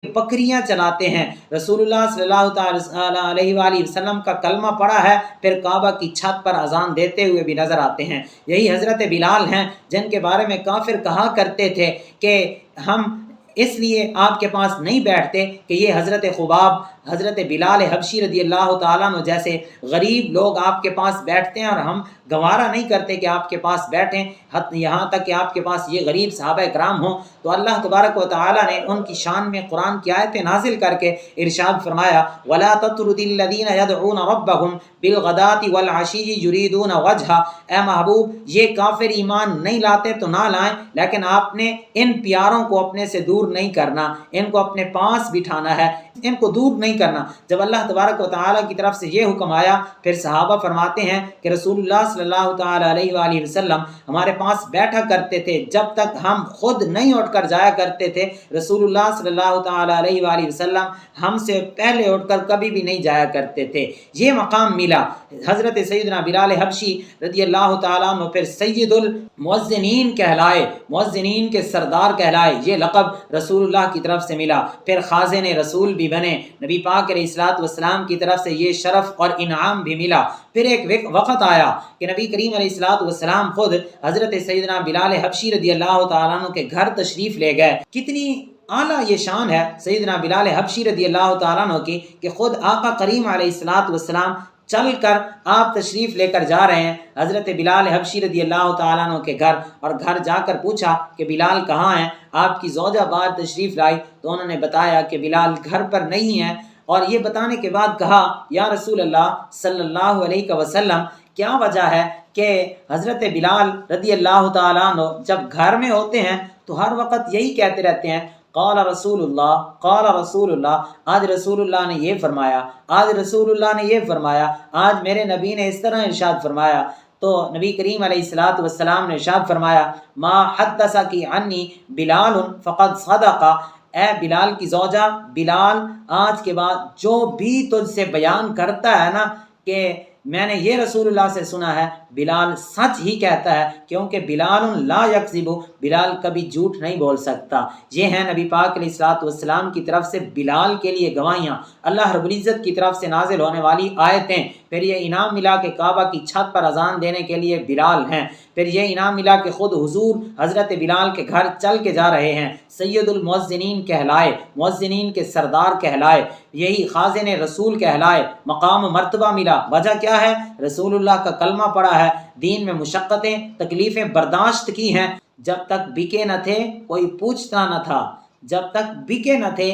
بکریاں چلاتے ہیں۔ رسول اللہ صلی اللہ علیہ وآلہ وسلم کا کلمہ پڑھا ہے، پھر کعبہ کی چھت پر اذان دیتے ہوئے بھی نظر آتے ہیں۔ یہی حضرت بلال ہیں جن کے بارے میں کافر کہا کرتے تھے کہ ہم اس لیے آپ کے پاس نہیں بیٹھتے کہ یہ حضرت خباب، حضرت بلال حبشی رضی اللہ تعالیٰ عنہ جیسے غریب لوگ آپ کے پاس بیٹھتے ہیں اور ہم گوارا نہیں کرتے کہ آپ کے پاس بیٹھیں، یہاں تک کہ آپ کے پاس یہ غریب صحابہ کرام ہوں۔ تو اللہ تبارک و تعالیٰ نے ان کی شان میں قرآن کی آیتیں نازل کر کے ارشاد فرمایا وَلَا تَطْرُدِ الَّذِينَ يَدْعُونَ رَبَّهُمْ بِالْغَدَاةِ وَالْعَشِيِّ يُرِيدُونَ وَجْهَهُ۔ اے محبوب، یہ کافر ایمان نہیں لاتے تو نہ لائیں، لیکن آپ نے ان پیاروں کو اپنے سے دور نہیں کرنا، ان کو اپنے پاس بٹھانا ہے، ان کو دور نہیں کرنا۔ جب اللہ تبارک و تعالیٰ کی طرف سے یہ حکم آیا، پھر صحابہ فرماتے ہیں کہ رسول اللہ صلی اللہ تعالیٰ علیہ وآلہ وسلم ہمارے پاس بیٹھا کرتے تھے جب تک ہم خود نہیں اٹھ کر جایا کرتے تھے۔ رسول اللہ صلی اللہ تعالیٰ علیہ وآلہ وسلم ہم سے پہلے اٹھ کر کبھی بھی نہیں جایا کرتے تھے۔ یہ مقام ملا حضرت سیدنا بلال حبشی رضی اللہ تعالیٰ عنہ، پھر سید المؤذنین کہلائے، مؤذنین کے سردار کہلائے، یہ لقب رسول اللہ کی طرف سے ملا۔ پھر خازن رسول بھی بنے، نبی پاک علیہ الصلوۃ والسلام کی طرف سے یہ شرف اور انعام بھی ملا۔ پھر ایک وقت آیا کہ نبی کریم علیہ الصلوۃ والسلام خود حضرت سیدنا بلال حبشی رضی اللہ تعالیٰ عنہ کے گھر تشریف لے گئے۔ کتنی اعلیٰ یہ شان ہے سیدنا بلال حبشی رضی اللہ تعالیٰ عنہ کی کہ خود آقا کریم علیہ الصلوۃ والسلام چل کر آپ تشریف لے کر جا رہے ہیں حضرت بلال حبشی رضی اللہ تعالیٰ عنہ کے گھر، اور گھر جا کر پوچھا کہ بلال کہاں ہیں؟ آپ کی زوجہ بعد تشریف لائی تو انہوں نے بتایا کہ بلال گھر پر نہیں ہے، اور یہ بتانے کے بعد کہا یا رسول اللہ صلی اللہ علیہ وسلم، کیا وجہ ہے کہ حضرت بلال رضی اللہ تعالیٰ عنہ جب گھر میں ہوتے ہیں تو ہر وقت یہی کہتے رہتے ہیں قال رسول اللہ، قال رسول اللہ، آج رسول اللہ نے یہ فرمایا، آج رسول اللہ نے یہ فرمایا، آج میرے نبی نے اس طرح ارشاد فرمایا۔ تو نبی کریم علیہ الصلوۃ والسلام نے ارشاد فرمایا ما حدثک عنی بلال فقد صدق، اے بلال کی زوجہ، بلال آج کے بعد جو بھی تجھ سے بیان کرتا ہے نا کہ میں نے یہ رسول اللہ سے سنا ہے، بلال سچ ہی کہتا ہے، کیونکہ بلال لا یکذب، بلال کبھی جھوٹ نہیں بول سکتا۔ یہ ہیں نبی پاک علیہ الصلوۃ والسلام کی طرف سے بلال کے لیے گواہیاں، اللہ رب العزت کی طرف سے نازل ہونے والی آیتیں۔ پھر یہ انعام ملا کہ کعبہ کی چھت پر اذان دینے کے لیے بلال ہیں۔ پھر یہ انعام ملا کہ خود حضور حضرت بلال کے گھر چل کے جا رہے ہیں، سید المؤذنین کہلائے، مؤذنین کے سردار کہلائے، یہی خازن رسول کہلائے، مقام و مرتبہ ملا۔ وجہ کیا ہے؟ رسول اللہ کا کلمہ پڑھا ہے، دین میں مشقتیں تکلیفیں برداشت کی ہیں۔ جب تک بکے نہ تھے کوئی پوچھتا نہ تھا، جب تک بکے نہ تھے